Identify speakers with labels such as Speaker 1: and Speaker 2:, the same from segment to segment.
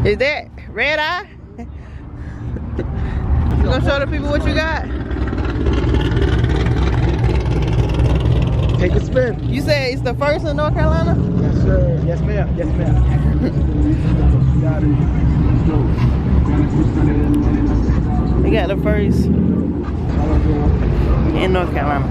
Speaker 1: Is that Redeye? You gonna show the people what you got?
Speaker 2: Take a spin.
Speaker 1: You said it's the first in North Carolina?
Speaker 2: Yes, sir. Yes, ma'am. Yes, ma'am. Got it.
Speaker 1: We got the first in North Carolina.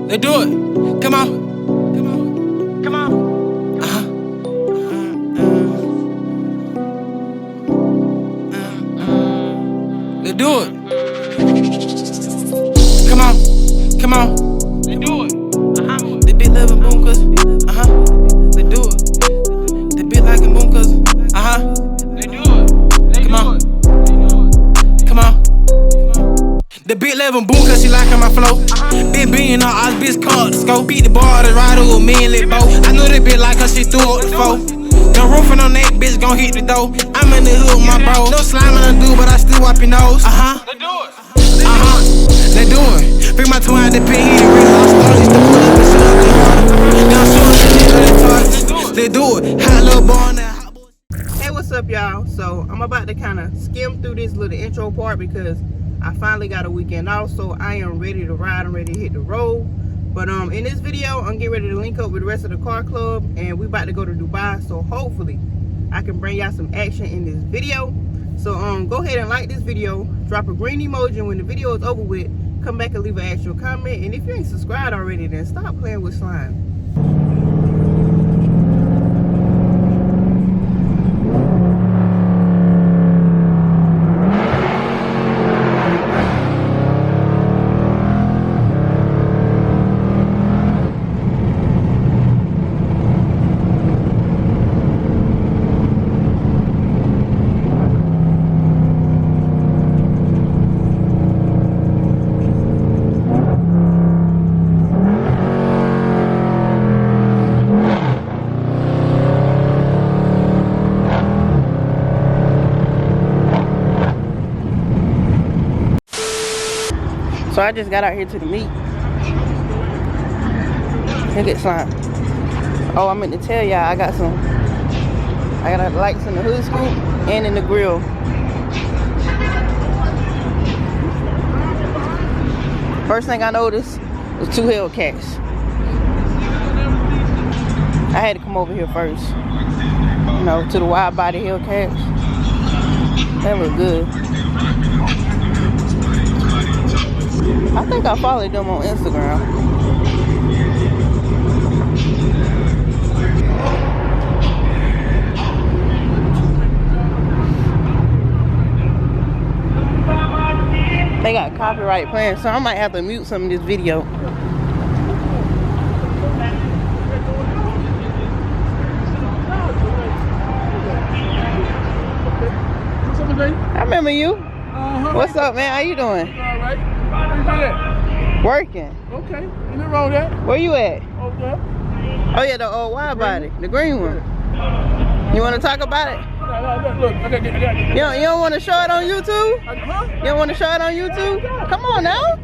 Speaker 3: Let's do it. Come on. Come on. Come on. Let's do it. Come on. Come on. Let's do it. The bit loving boom cuz. Let's do it. The bit like a boom cuz. Let's do it. Come on. Come on. The bit loving boom cuz she liking my flow. Been being on all bitch called the scope. Beat the bar to ride with me and lit bow. I know that bitch like her, she threw up the foe. No roofing on that bitch gon' hit the dough. I'm in the hood with my bro. No slime I do, but I still wipe your nose. Let's do it. Let's do it. Bring my twin out the pin, he really lost all. Used to pull up and shit up the water. Now I'm showing shit on the targets. Let's do it. Hot little boy now.
Speaker 1: Hey, what's up, y'all? So I'm about to kind of skim through this little intro part because I finally got a weekend off, so I am ready to ride. I'm ready to hit the road. But in this video, I'm getting ready to link up with the rest of the car club, and we about to go to Dubai. So hopefully, I can bring y'all some action in this video. So go ahead and like this video, drop a green emoji, and when the video is over with, come back and leave an actual comment. And if you ain't subscribed already, then stop playing with slime. So I just got out here to the meet. Look at slime. Oh, I meant to tell y'all I got the lights in the hood scoop and in the grill. First thing I noticed was 2 Hellcats. I had to come over here first. You know, to the wide body Hellcats. That look good. I think I followed them on Instagram. They got copyright playing, so I might have to mute some of this video. I remember you. What's up, man? How you doing?
Speaker 2: All right. Where you at?
Speaker 1: Working.
Speaker 2: Okay. Ain't nothing wrong with that.
Speaker 1: Where you at?
Speaker 2: Okay.
Speaker 1: Oh yeah, the old wide body, the green one. You want to talk about it?
Speaker 2: Look, I got
Speaker 1: You don't want to show it on YouTube? You don't want to show it on YouTube? Come on now.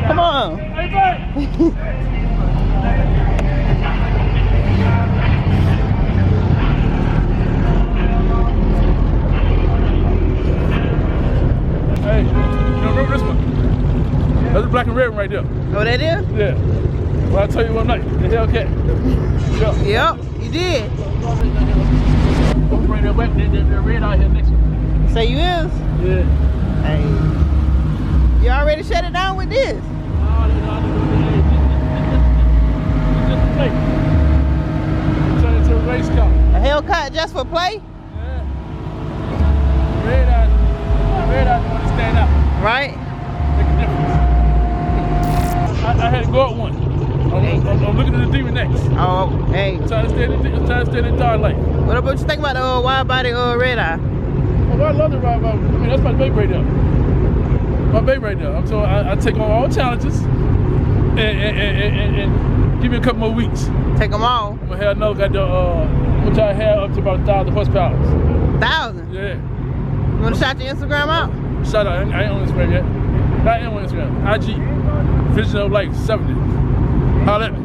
Speaker 1: Come on.
Speaker 2: Hey, you remember this one? That's the black and red one right there.
Speaker 1: Oh, that is?
Speaker 2: Yeah. Well, I tell you one night, the Hellcat.
Speaker 1: Yep, you did.
Speaker 2: I'm bring that back, the red out here next one.
Speaker 1: Say you is?
Speaker 2: Yeah.
Speaker 1: Hey. You already shut it down with this?
Speaker 2: Just a play. Turn it to a race car.
Speaker 1: A Hellcat just for play?
Speaker 2: Yeah. Red eye want to stand out.
Speaker 1: Right?
Speaker 2: Make a difference. I had to go up one. I'm looking at the demon next.
Speaker 1: Oh, hey.
Speaker 2: I'm trying to stay in the dark light.
Speaker 1: What about you think about the wide body Redeye?
Speaker 2: Oh, I love the ride bike. I mean, that's my baby right there. My baby right there. So I take on all challenges. and give me a couple more weeks.
Speaker 1: Take them all.
Speaker 2: I'm gonna have another I'm gonna try to have up to about 1,000 horsepower.
Speaker 1: 1,000?
Speaker 2: Yeah.
Speaker 1: You wanna shout your Instagram out?
Speaker 2: Shout out, I ain't on Instagram yet. I am on Instagram. IG, Vision of Life 70. Holla at me.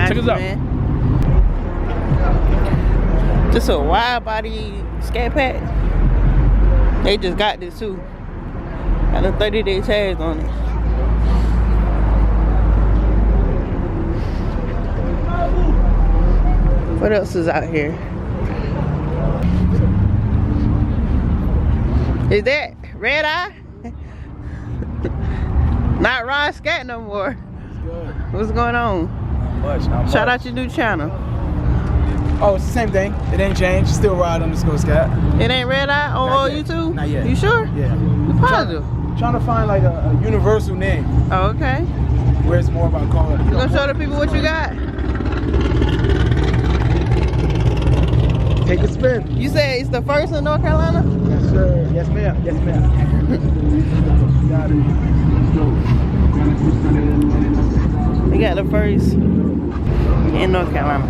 Speaker 2: Check us out.
Speaker 1: Man. Just a wide body scat pack. They just got this too. Got a 30-day tag on it. What else is out here? Is that Redeye? Not Rod Scat no more. What's going on?
Speaker 4: Not much.
Speaker 1: Shout out your new channel.
Speaker 4: Oh, it's the same thing. It ain't changed. Still Ride_Scat.
Speaker 1: It ain't Redeye on YouTube?
Speaker 4: Not yet.
Speaker 1: You sure?
Speaker 4: Yeah.
Speaker 1: You positive?
Speaker 4: Trying to find like a universal name
Speaker 1: Oh, okay.
Speaker 4: where it's more about color.
Speaker 1: You gonna show the people what you got?
Speaker 4: Take a spin.
Speaker 1: You said it's the first in North Carolina?
Speaker 4: Yes, sir. Yes, ma'am. Yes, ma'am. Got it.
Speaker 1: We got the first in North Carolina.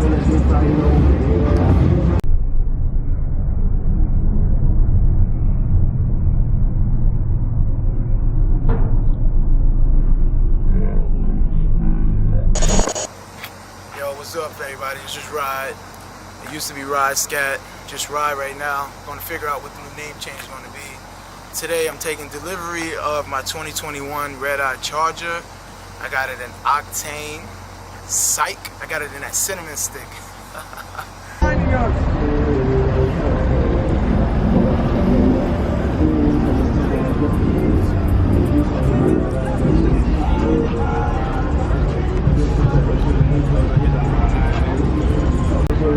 Speaker 4: Yo, what's up, everybody? It's just Ride. It used to be Ride Scat. Just Ride right now. Going to figure out what the new name change is going to be. Today, I'm taking delivery of my 2021 Redeye Charger. I got it in Octane. Psych. I got it in that cinnamon stick.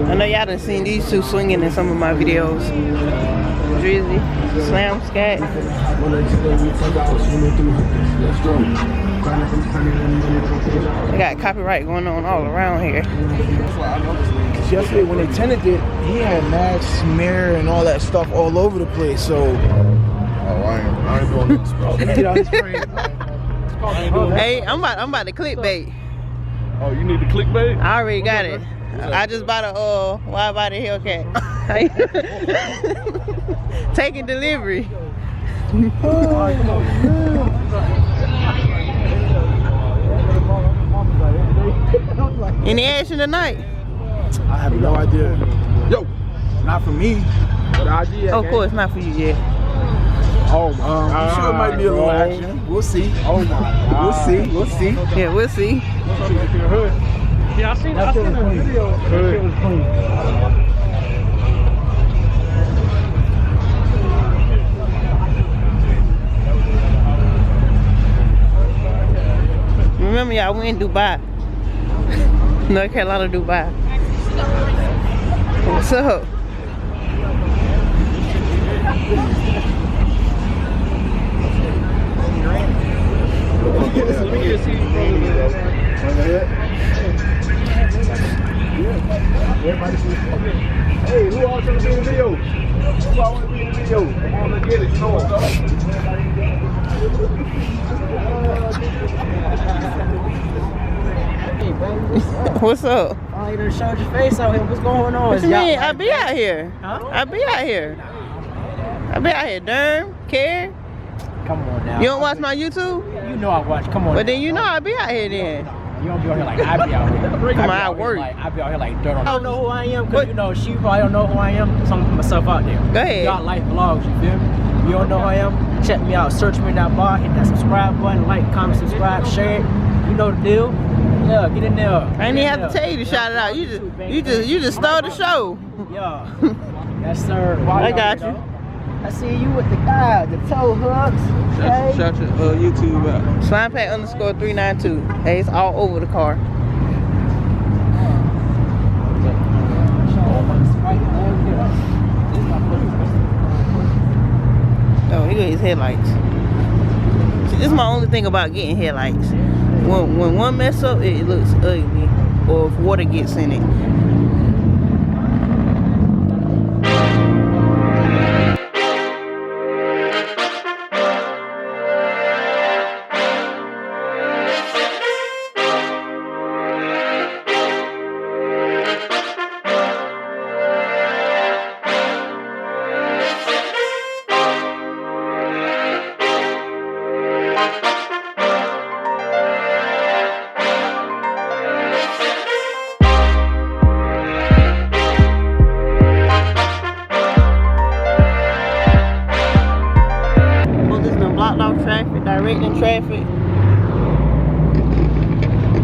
Speaker 1: I know y'all done seen these two swinging in some of my videos. Drizzy, Slam Scat. They got copyright going on all around here.
Speaker 4: Cause yesterday when they tented it, he had mad smear and all that stuff all over the place. So, I ain't doing this, bro.
Speaker 1: Hey, I'm about to clickbait.
Speaker 2: Oh, you need the clickbait?
Speaker 1: I already got it. I just bought a wide body Hellcat. Taking delivery. Any action tonight?
Speaker 4: I have no idea. Yo, not for me.
Speaker 1: Of course, not for you yet.
Speaker 4: Oh, I'm sure it might be a little action. We'll see. Oh my God. We'll see. We'll see.
Speaker 1: Yeah, we'll see.
Speaker 2: Yeah, I seen the video. It was clean.
Speaker 1: Remember y'all, we in Dubai. North Carolina, Dubai. What's up?
Speaker 4: Hey, who all trying to be in the video? Who all want to be in the video? Come on, let's get it. You know what's up.
Speaker 1: What's up?
Speaker 5: Oh, you done showed your face out here. What's going on?
Speaker 1: What you mean? I be out here.
Speaker 5: Huh?
Speaker 1: I be out here. I be out here. Derm, care.
Speaker 5: Come on now.
Speaker 1: You don't watch my YouTube?
Speaker 5: You know I watch. Come on.
Speaker 1: But then you know I be out here then.
Speaker 5: You don't be out here like I be out here.
Speaker 1: Come on, I work.
Speaker 5: I be out here like dirt on. I don't know who I am because you know she probably don't know who I am. So I'm gonna put myself out there.
Speaker 1: Go ahead.
Speaker 5: Got life vlogs. You feel me? You don't know who I am? Check me out. Search me in that bar. Hit that subscribe button. Like, comment, subscribe, share it. You know the deal. Yeah, get in there.
Speaker 1: I ain't even have to tell you to shout it out. You just stole the show.
Speaker 5: Yeah. Yes, sir.
Speaker 1: I got you.
Speaker 5: I see you with the guy, the toe hooks. Okay.
Speaker 3: Shout your YouTube out.
Speaker 1: Slimepack_392. Hey, it's all over the car. Oh, he got his headlights. See, this is my only thing about getting headlights. When one mess up, it looks ugly, or if water gets in it. traffic.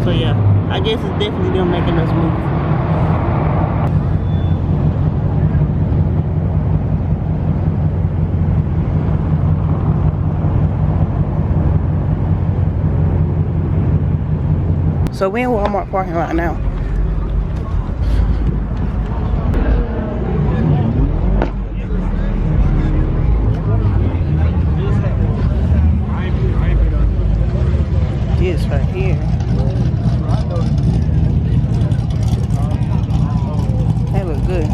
Speaker 1: So yeah, I guess it's definitely them making us move. So we in Walmart parking lot now. This right here. That look good.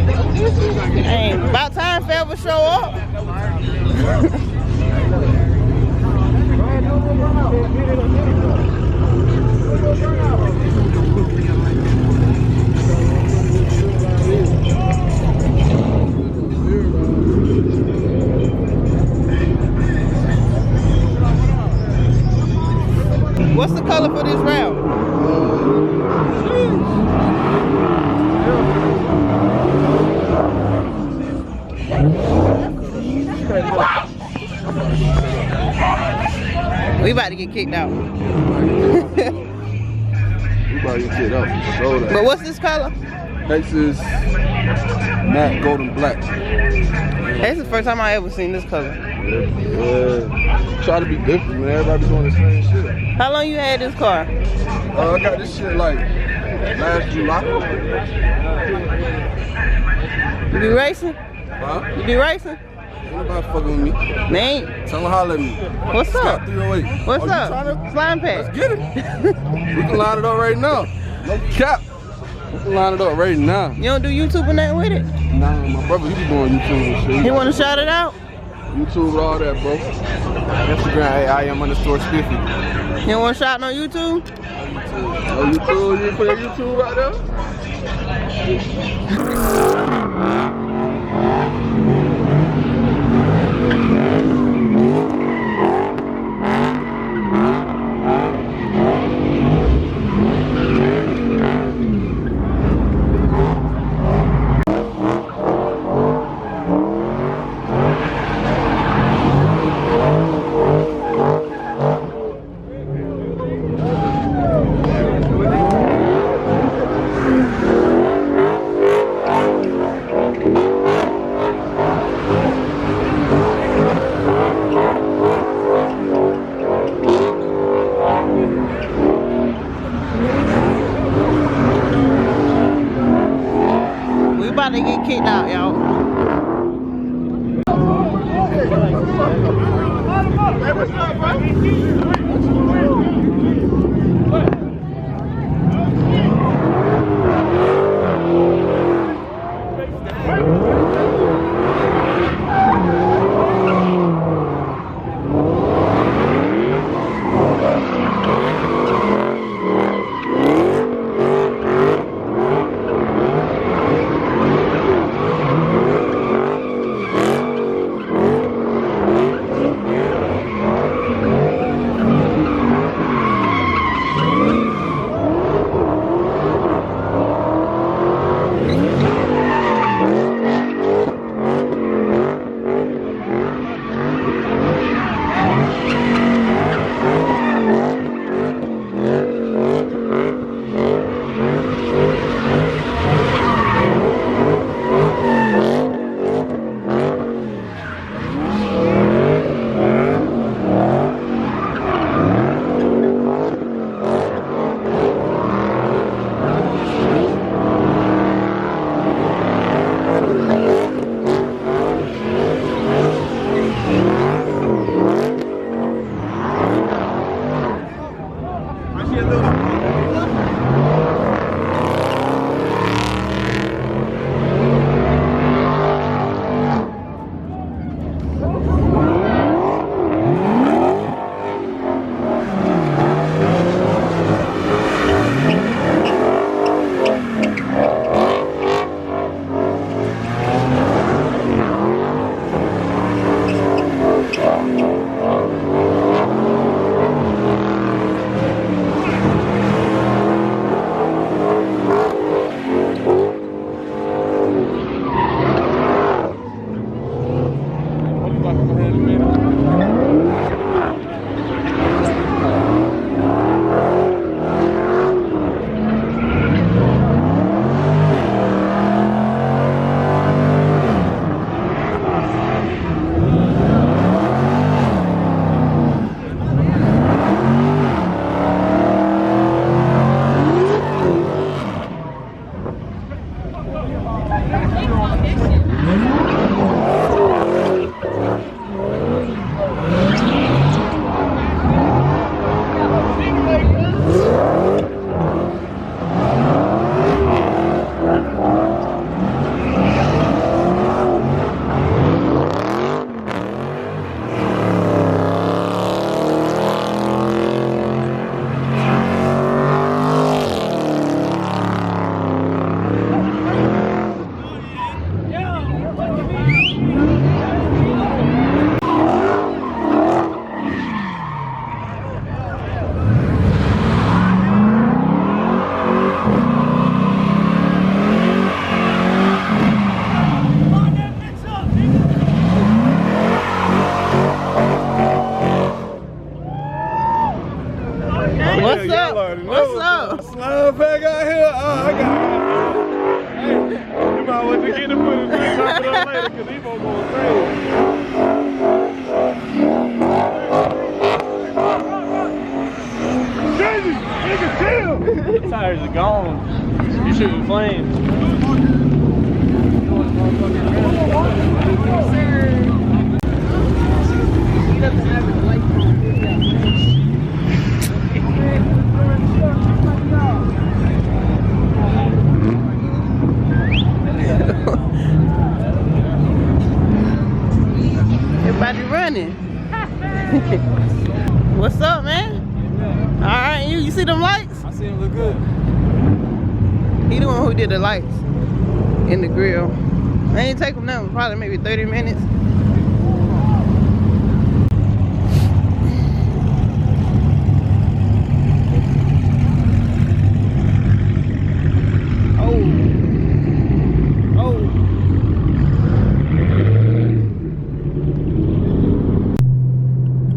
Speaker 1: Hey, about time Felva show up. What's the color for this route? We about to get kicked out.
Speaker 6: We about to get kicked out.
Speaker 1: But what's this color?
Speaker 6: Texas matte golden black.
Speaker 1: That's the first time I ever seen this color.
Speaker 6: Yeah. Try to be different, man. Everybody doing the same shit.
Speaker 1: How long you had this car?
Speaker 6: I got this shit like last July.
Speaker 1: You be racing?
Speaker 6: Huh?
Speaker 1: You be racing?
Speaker 6: Ain't nobody fucking with me.
Speaker 1: They ain't.
Speaker 6: Tell them holler at me.
Speaker 1: What's up?
Speaker 6: Scott 308.
Speaker 1: What's
Speaker 6: Oh, you
Speaker 1: up?
Speaker 6: tryna-
Speaker 1: Slime pack.
Speaker 6: Let's get it. We can line it up right now. No cap. We can line it up right now.
Speaker 1: You don't do YouTube and that with it?
Speaker 6: Nah, my brother, he be doing YouTube and shit.
Speaker 1: You want to shout it out?
Speaker 6: YouTube, all that, bro. Instagram, I am _ Spiffy.
Speaker 1: You don't want to shout on YouTube?
Speaker 6: Oh, YouTube, you put your YouTube out there?
Speaker 1: We about to get kicked out, y'all. What's up?
Speaker 6: Slime pack out here. Oh, I got it. Hey, you might want to get the footage and chop it up later because he won't go crazy. Crazy! Nigga, chill!
Speaker 5: The tires are gone. You shooting flames.
Speaker 1: Everybody running. What's up, man? All right, you see them lights?
Speaker 5: I see him look good.
Speaker 1: He the one who did the lights in the grill. I ain't take them down, probably maybe 30 minutes.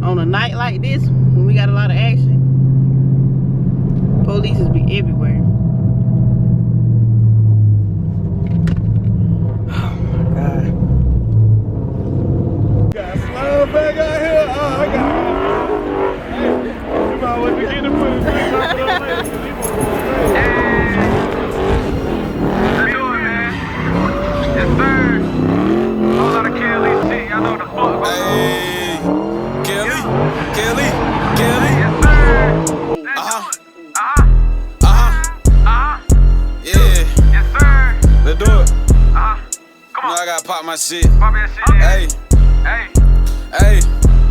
Speaker 1: On a night like this, when we got a lot of action, police be everywhere. Oh my God.
Speaker 6: Got slime pack out here. Oh, I got it. Hey, you might want to get the footage and chop it up later because he won't go crazy.
Speaker 7: Let's do it, man. Yes, sir. Whole lot of Kelly shit. Y'all know what the fuck.
Speaker 3: Hey, Kelly.
Speaker 7: Yes, sir.
Speaker 3: Yeah,
Speaker 7: Yes, sir.
Speaker 3: let's do it.
Speaker 7: Come
Speaker 3: You know
Speaker 7: on.
Speaker 3: I gotta pop my shit.
Speaker 7: Pop that shit.
Speaker 3: Hey,
Speaker 7: Hey.
Speaker 3: hey.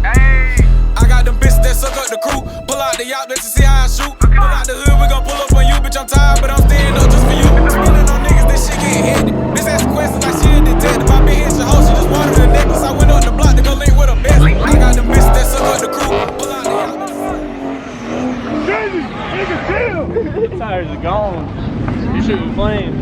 Speaker 7: Hey.
Speaker 3: I got them bitches that suck up the crew. Pull out the yacht just to see how I shoot. Pull out the hood, we gon' pull up on you, bitch. I'm tired, but I'm staying up just for you. Spinning on niggas, this shit get hectic. Bitch asking questions like she a detective. I been hitting your hoe, she just wanted a necklace. I went up the block to go link with a best. I got them bitches that suck up the crew. Pull out the yacht.
Speaker 6: Crazy! Nigga, chill!
Speaker 5: The tires are gone. You shooting flames.